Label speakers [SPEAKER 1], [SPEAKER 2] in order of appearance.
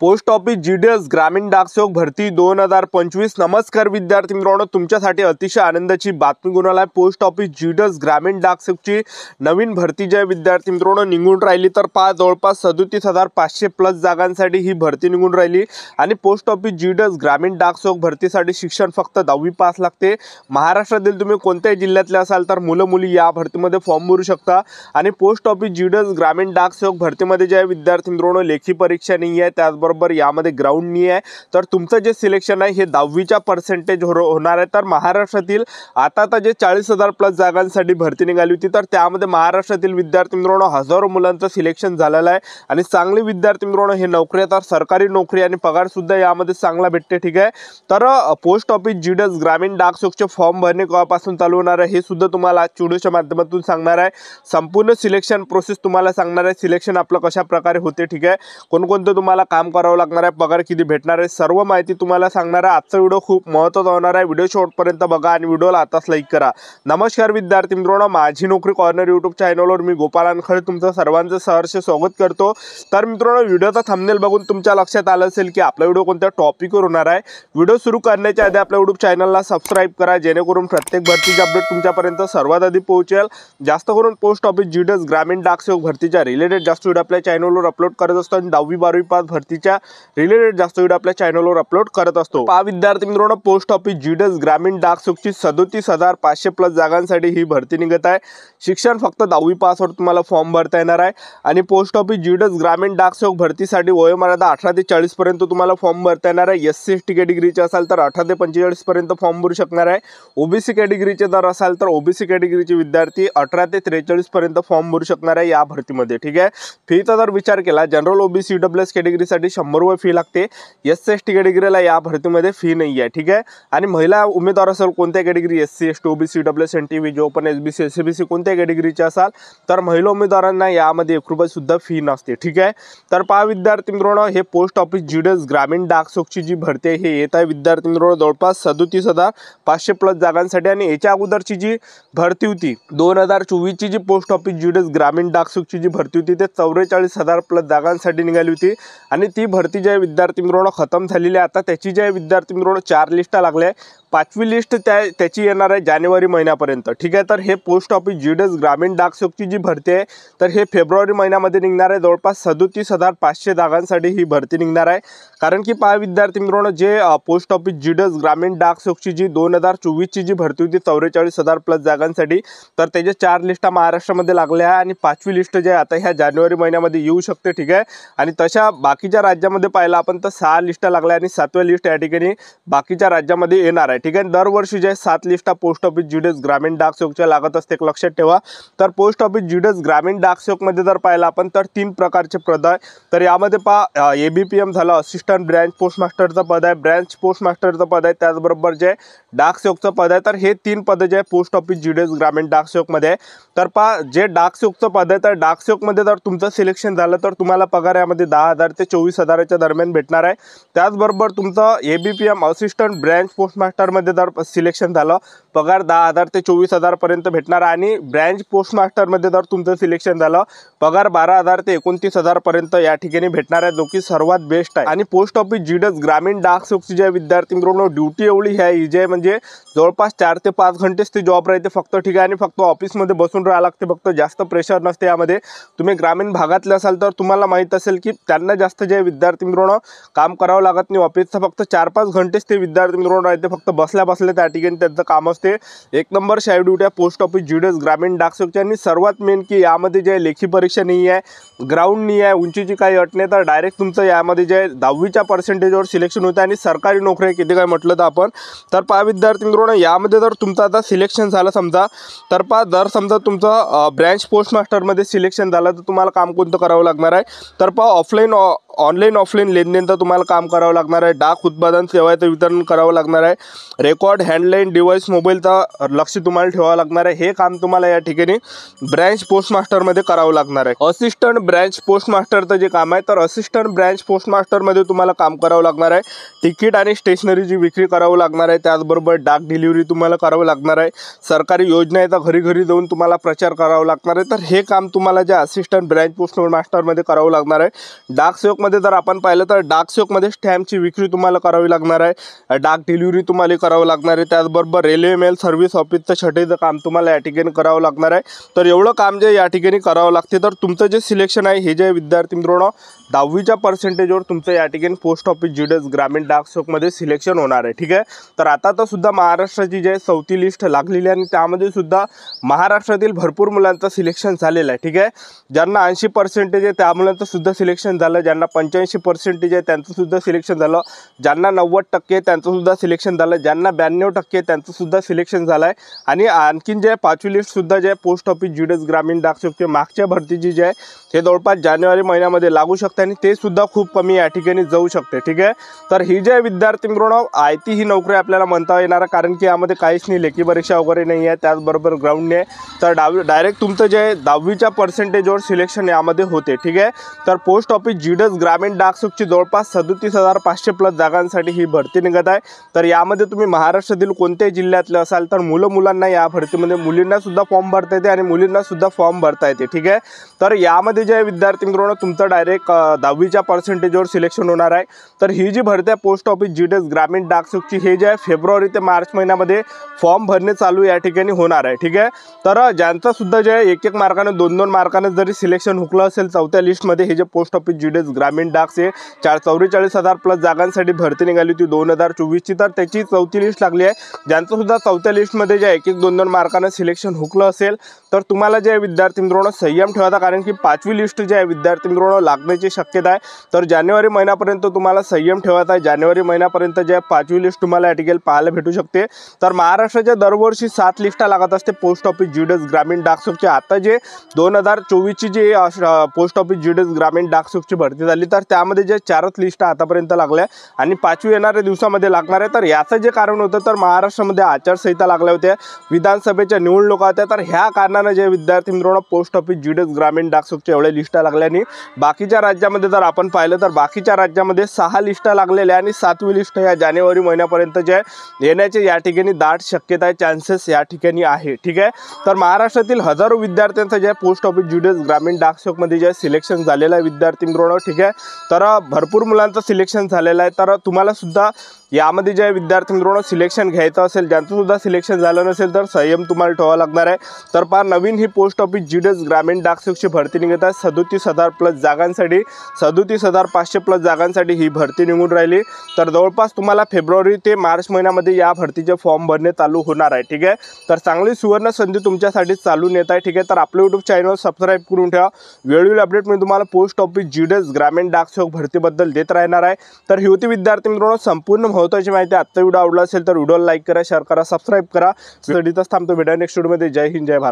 [SPEAKER 1] Post office GDS ग्रामीण डाकसेवक भरती 2025। नमस्कार विद्यार्थी मित्रांनो, तुमच्यासाठी अतिशय आनंदाची बातमी घेऊन आलाय। पोस्ट ऑफिस जीडीएस ग्रामीण डाकसेवकची नवीन भरती जी आहे विद्यार्थी मित्रांनो निघून राहिली। तर जवळपास 37,500 प्लस जागांसाठी ही भरती निघून राहिली आणि पोस्ट ऑफिस जीडीएस ग्रामीण डाकसेवक भरतीसाठी शिक्षण फक्त 10वी पास लागते। महाराष्ट्रातील तुम्ही कोणत्याही जिल्ह्यातले असाल तर मुलं मुली या भरतीमध्ये फॉर्म भरू शकता। आणि पोस्ट ऑफिस जीडीएस ग्रामीण डाकसेवक भरतीमध्ये जे आहे विद्यार्थी मित्रांनो लेखी परीक्षा नाही आहे, त्याचबरोबर यामध्ये ग्राउंड नाही आहे। तर तुमचं जे सिलेक्शन आहे हे 10वीच्या पर्सेंटेज होणार आहे। तर महाराष्ट्रातील आता जे 40,000 प्लस जागांसाठी भरती निघाली होती, तर त्यामध्ये महाराष्ट्रातील विद्यार्थी मित्रांनो हजारो मुलांचं सिलेक्शन झालेलं आहे आणि चांगले विद्यार्थी मित्रांनो हे नोकरी तर सरकारी नोकरी आणि पगार सुद्धा यामध्ये चांगला भेटते। ठीक आहे, तर पोस्ट ऑफिस जीडीएस ग्रामीण डाकसेवकचे फॉर्म भरणे केव्हापासून चालू होणार आहे हे सुद्धा तुम्हाला आज व्हिडिओच्या माध्यमातून सांगणार आहे। संपूर्ण सिलेक्शन प्रोसेस तुम्हाला सांगणार आहे, सिलेक्शन आपलं कशा प्रकारे होते। ठीक आहे, कोणकोणतं तुम्हाला काम करावं लागणार आहे, पगार किती भेटणार आहे, सर्व माहिती तुम्हाला सांगणार आहे। आजचा व्हिडिओ खूप महत्त्वाचा होणार आहे, व्हिडिओ शेवटपर्यंत बघा आणि व्हिडिओला आताच लाईक करा। नमस्कार विद्यार्थी मित्रांनो, माझी नोकरी कॉर्नर यूट्यूब चॅनलवर मी गोपाल अनखळे तुमचं सर्वांचं सहर्ष स्वागत करतो। तर मित्रांनो, व्हिडिओचा थंबनेल बघून तुमच्या लक्षात आलं असेल की आपला व्हिडिओ कोणत्या टॉपिकवर होणार आहे। व्हिडिओ सुरू करण्याच्या आधी आपल्या यूट्यूब चॅनलला सबस्क्राइब करा, जेणेकरून प्रत्येक भरतीचे अपडेट तुमच्यापर्यंत सर्वात आधी पोहोचेल। जास्त करून पोस्ट ऑफिस जीडीएस ग्रामीण डाकसेवक भरतीच्या रिलेटेड जास्त व्हिडिओ आपल्या चॅनलवर अपलोड करत असतो आणि 10वी 12वी पास भरतीच्या रिलेटेड जास्त व्हिडिओ आपल्या चॅनलवर अपलोड करत असतो। विद्यार्थी मित्रांनो, पोस्ट ऑफिस जीडीएस ग्रामीण डाकसेवकची 37,500 प्लस जागांसाठी ही भरती निघत आहे। शिक्षण फक्त 10वी पासवर तुम्हाला फॉर्म भरता येणार आहे आणि पोस्ट ऑफिस जीडीएस ग्रामीण डाकसेवक भरतीसाठी वयोमर्यादा 18 ते 40 पर्यंत तुम्हाला फॉर्म भरता येणार आहे। एससी एसटी कॅटेगरीचे असाल तर 18 ते 45 पर्यंत फॉर्म भरू शकणार आहे। ओबीसी कॅटेगरीचे जर असाल तर ओबीसी कॅटेगरीचे विद्यार्थी 18 ते 43 पर्यंत फॉर्म भरू शकणार आहे या भरतीमध्ये। ठीक आहे, फीचा जर विचार केला, जनरल ओबीसी डब्ल्यूएस कॅटेगरीसाठी 100 रुपये फी लागते, एससी एसटी कॅटेगरीला या भरतीमध्ये फी नाही आहे। ठीक आहे, आणि महिला उमेदवार असेल कोणत्या category SC ST OBC WS NTV जो पण एसबीसी एससीबीसी कोणत्या कॅटेगरीचे असाल तर महिला उमेदवारांना यामध्ये 1 रुपये सुद्धा फी नसते। ठीक आहे, तर विद्यार्थी मित्रांनो, हे पोस्ट ऑफिस जीडीएस ग्रामीण डाकसेवकची जी भरती आहे हे येत आहे विद्यार्थी मित्रांनो जवळपास 37,500 प्लस जागांसाठी। आणि याच्या अगोदरची जी भरती होती 2024 ची जी पोस्ट ऑफिस जीडीएस ग्रामीण डाकसेवकची जी भरती होती ते 44,000 प्लस जागांसाठी निघाली होती आणि ती भरती जी आहे विद्यार्थी मित्रांनो खतम झालेली आहे। आता त्याची जी आहे विद्यार्थी मित्रांनो 4 लिस्टा लागल्या, 5वी लिस्ट त्याची येणार आहे जानेवारी महिन्यापर्यंत। ठीक आहे, तर हे पोस्ट ऑफिस जीडीएस ग्रामीण डाकसेवकची जी भरती आहे तर हे फेब्रुवारी महिन्यामध्ये निघणार आहे। जवळपास 37,500 जागांसाठी ही भरती निघणार आहे। कारण की विद्यार्थी मित्रांनो, जे पोस्ट ऑफिस जीडीएस ग्रामीण डाकसेवकची जी 2024 ची जी भरती होती 44,000 प्लस जागांसाठी, तर त्याच्या 4 लिस्टा महाराष्ट्रामध्ये लागल्या आहे आणि 5वी लिस्ट जे आहे आता ह्या जानेवारी महिन्यामध्ये येऊ शकते। ठीक आहे, आणि तशा बाकीच्या राज्यामध्ये पाहिलं आपण तर 6 लिस्टा लागल्या आणि 7व्या लिस्ट या ठिकाणी बाकीच्या राज्यामध्ये येणार आहे। ठीक आहे, दरवर्षी जे 7 लिस्टा पोस्ट ऑफिस जीडीएस ग्रामीण डाकसेवकच्या लागत असते, एक लक्षात ठेवा। तर पोस्ट ऑफिस जीडीएस ग्रामीण डाकसेवकमध्ये जर पाहिलं आपण तर 3 प्रकारचे पद आहे। तर यामध्ये एबीपीएम झालं, असिस्टंट ब्रँच पोस्ट मास्टरचं पद आहे, ब्रँच पोस्ट मास्टरचं पद आहे, त्याचबरोबर जे डाकसेवकचं पद आहे। तर हे 3 पद जे आहे पोस्ट ऑफिस जीडीएस ग्रामीण डाकसेवकमध्ये आहे। तर जे डाकसेवकचं पद आहे तर डाकसेवकमध्ये जर तुमचं सिलेक्शन झालं तर तुम्हाला पगार यामध्ये 10,000 ते 24,000च्या दरम्यान भेटणार आहे। त्याचबरोबर तुमचं एबीपीएम असिस्टंट ब्रँच पोस्ट मास्टरमध्ये जर सिलेक्शन झालं पगार 10,000 ते 24,000 पर्यंत भेटणार आहे आणि ब्रँच पोस्ट मास्टरमध्ये जर तुमचं सिलेक्शन झालं पगार 12,000 ते 29,000 पर्यंत या ठिकाणी भेटणार आहे, जो की सर्वात बेस्ट आहे। आणि पोस्ट ऑफिस जीडीएस ग्रामीण डाकसेवकची जे विद्यार्थी मित्रांनो ड्युटी एवढी आहे ही जे म्हणजे जवळपास 4 ते 5 घंटेच ते जॉब राहते फक्त। ठीक आहे, आणि फक्त ऑफिसमध्ये बसून राहावं लागते, फक्त जास्त प्रेशर नसते यामध्ये। तुम्ही ग्रामीण भागातले असाल तर तुम्हाला माहीत असेल की त्यांना जास्त जे विद्यार्थी मित्रांनो काम करावं लागत नाही ऑफिसचं, फक्त 4-5 घंटेच ते विद्यार्थी मित्रांनो राहते, फक्त बसल्या त्या ठिकाणी त्यांचं काम असते। एक नंबर शाईव ड्युटी आहे पोस्ट ऑफिस जीडीएस ग्रामीण डाकसेवकची। आणि सर्वात मेन की यामध्ये जे लेखी परीक्षा नाही आहे, ग्राउंड नाही आहे, उंचीची काही अट नाही, तर डायरेक्ट तुमचं यामध्ये जे 10वीच्या पर्सेंटेजवर सिलेक्शन होतं आणि सरकारी नोकरी आहे किती काय म्हटलं तर आपण। तर विद्यार्थी मित्रांनो, यामध्ये जर तुमचं आता सिलेक्शन झालं समजा तर जर समजा तुमचं ब्रँच पोस्ट मास्टरमध्ये सिलेक्शन झालं तर तुम्हाला काम कोणतं करावं लागणार आहे तर ऑनलाईन ऑफलाईन लेनदेन तर तुम्हाला काम करावं लागणार आहे, डाक उत्पादन सेवाचं वितरण करावं लागणार आहे, रेकॉर्ड हँडलाईन डिव्हाइस मोबाईलचं लक्ष तुम्हाला ठेवावं लागणार आहे। हे काम तुम्हाला या ठिकाणी ब्रँच पोस्ट मास्टरमध्ये करावं लागणार आहे। असिस्टंट ब्रँच पोस्ट मास्टरचं जे काम आहे तर असिस्टंट ब्रँच पोस्ट मास्टरमध्ये तुम्हाला काम करावं लागणार आहे, तिकीट आणि स्टेशनरीची विक्री करावं लागणार आहे, त्याचबरोबर डाक डिलिव्हरी तुम्हाला करावं लागणार आहे, सरकारी योजनेचा घरी घरी जाऊन तुम्हाला प्रचार करावा लागणार आहे। तर हे काम तुम्हाला जे असिस्टंट ब्रँच पोस्ट मास्टरमध्ये करावं लागणार आहे। डाकसेवक सेवकमध्ये जर आपण पाहिलं तर डाक सेवकमध्ये स्टॅम्पची विक्री तुम्हाला करावी लागणार आहे, डाक डिलिव्हरी तुम्हाला करावं लागणार आहे, त्याचबरोबर रेल्वे मेल सर्व्हिस ऑफिसचं छटेचं काम तुम्हाला या ठिकाणी करावं लागणार आहे। तर एवढं काम जे या ठिकाणी करावं लागते। तर तुमचं जे सिलेक्शन आहे हे जे विद्यार्थी मित्रांनो 10वीच्या पर्सेंटेजवर तुमचं या ठिकाणी पोस्ट ऑफिस जीडीएस ग्रामीण डाक सेवकमध्ये सिलेक्शन होणार आहे। ठीक आहे, तर आता तर सुद्धा महाराष्ट्राची जे चौथी लिस्ट लागलेली आहे आणि त्यामध्ये सुद्धा महाराष्ट्रातील भरपूर मुलांचं सिलेक्शन झालेलं आहे। ठीक आहे, ज्यांना 80% आहे त्या मुलांचं सुद्धा सिलेक्शन झालं, ज्यांना 85% आहे त्यांचं सुद्धा सिलेक्शन झालं, ज्यांना 90% त्यांचं सुद्धा सिलेक्शन झालं, ज्यांना 92% त्यांचं सुद्धा सिलेक्शन झालं आहे। आणि आणखीन जे 5वी लिस्ट सुद्धा जे पोस्ट ऑफिस जीडीएस ग्रामीण डाक सेवकचे मागच्या भरतीची जे आहे हे जवळपास जानेवारी महिन्यामध्ये लागू शकते आणि ते सुद्धा खूप कमी या ठिकाणी जाऊ शकते। ठीक आहे, तर ही जे विद्यार्थी मित्रांनो आयती ही नोकरी आपल्याला म्हणता येणार, कारण की यामध्ये काहीच नाही, लेखी परीक्षा वगैरे नाही आहे, त्याचबरोबर ग्राउंड नाही, तर डायरेक्ट तुमचं जे 10वीच्या पर्सेंटेजवर सिलेक्शन यामध्ये होते। ठीक आहे, तर पोस्ट ऑफिस जीडीएस ग्रामीण डाक सेवकची जवळपास 37,500 प्लस जागांसाठी ही भरती निघत आहे। तर यामध्ये तुम्ही महाराष्ट्रातील कोणत्याही जिल्ह्यातले असाल तर मुलांना या भरतीमध्ये मुलींना सुद्धा फॉर्म भरता येते आणि मुलींना सुद्धा फॉर्म भरता येते। ठीक आहे, तर यामध्ये जे विद्यार्थी मित्रांनो तुमचं डायरेक्ट 10वीच्या पर्सेंटेजवर सिलेक्शन होणार आहे। तर ही जी भरती आहे पोस्ट ऑफिस जीडीएस ग्रामीण डाक सेवकची हे जे आहे फेब्रुवारी ते मार्च महिन्यामध्ये फॉर्म भरणे चालू या ठिकाणी होणार आहे। ठीक आहे, तर ज्यांचं सुद्धा जे आहे 1-1 मार्काने 2-2 मार्काने जरी सिलेक्शन हुकलं असेल चौथ्या लिस्टमध्ये हे जे पोस्ट ऑफिस जीडीएस ग्रामीण डाक से 44,000 प्लस जागांसाठी भरती निघाली होती 2024ची, तर त्याची चौथी लिस्ट लागली आहे। ज्यांचं सुद्धा चौथ्या लिस्टमध्ये जे 1-1 2-2 मार्काने सिलेक्शन हुकलं असेल तर तुम्हाला जे विद्यार्थी मित्रांनो संयम ठेवायचा, कारण की 5वी लिस्ट जे आहे विद्यार्थी मित्रांनो लागण्याची शक्यता आहे। तर जानेवारी महिन्यापर्यंत तुम्हाला संयम ठेवायचा आहे, जानेवारी महिन्यापर्यंत जे 5वी लिस्ट तुम्हाला या ठिकाणी पाहायला भेटू शकते। तर महाराष्ट्राच्या दरवर्षी 7 लिस्टा लागत असते पोस्ट ऑफिस जीडीएस ग्रामीण डाक सेवकची। आता जे 2024ची जे पोस्ट ऑफिस जीडीएस ग्रामीण डाक सेवकची भरती झाली तर त्यामध्ये जे 4च लिस्टा आतापर्यंत लागल्या आणि 5वी येणाऱ्या दिवसामध्ये लागणार आहे। तर याचं जे कारण होतं तर महाराष्ट्रामध्ये आचारसंहिता लागल्या होत्या, विधानसभेच्या निवडणुका होत्या, तर ह्या कारणाने जे विद्यार्थी मित्रांनो पोस्ट ऑफिस जीडीएस ग्रामीण डाक सेवकच्या एवढ्या लिस्टा लागल्याने बाकीच्या राज्यामध्ये जर आपण पाहिलं तर बाकीच्या राज्यामध्ये 6 लिस्टा लागलेल्या आणि 7वी लिस्ट या जानेवारी महिन्यापर्यंत जे येण्याचे या ठिकाणी दाट शक्यता आहे, चान्सेस या ठिकाणी आहे। ठीक आहे, तर महाराष्ट्रातील हजारो विद्यार्थ्यांचं जे पोस्ट ऑफिस जीडीएस ग्रामीण डाक सेवकमध्ये जे सिलेक्शन झालेलं आहे विद्यार्थी मित्रांनो। ठीक आहे, तर भरपूर मुलांचं सिलेक्शन झालेलं आहे। तर तुम्हाला सुद्धा यामध्ये जे विद्यार्थी मित्रांनो सिलेक्शन घ्यायचं असेल, ज्यांचं सुद्धा सिलेक्शन झालं नसेल तर संयम तुम्हाला ठेवावा लागणार आहे। तर पहा नवीन ही पोस्ट ऑफिस जीडीएस ग्रामीण डाक सेवकची भरती निघत आहे 37,000 प्लस जागांसाठी, 37,500 प्लस जागांसाठी ही भरती निघून राहिली। तर जवळपास तुम्हाला फेब्रुवारी ते मार्च महिन्यामध्ये या भरतीचे फॉर्म भरणे चालू होणार आहे। ठीक आहे, तर चांगली सुवर्ण संधी तुमच्यासाठी चालून येत आहे। ठीक आहे, तर आपलं यूट्यूब चॅनल सबस्क्राईब करून ठेवा, वेळोवेळी अपडेट मी तुम्हाला पोस्ट ऑफिस जीडीएस ग्रामीण डाक सेवक भरतीबद्दल देत राहणार आहे। तर ही होती विद्यार्थी मित्रांनो संपूर्ण महत्त्वाची माहिती। आजचा व्हिडिओ आवडला असेल तर व्हिडिओला लाईक करा, शेअर करा, सबस्क्राईब करा। स्टडीतच थांबतो, भेटा नेक्स्ट व्हिडिओमध्ये। जय हिंद, जय भारत।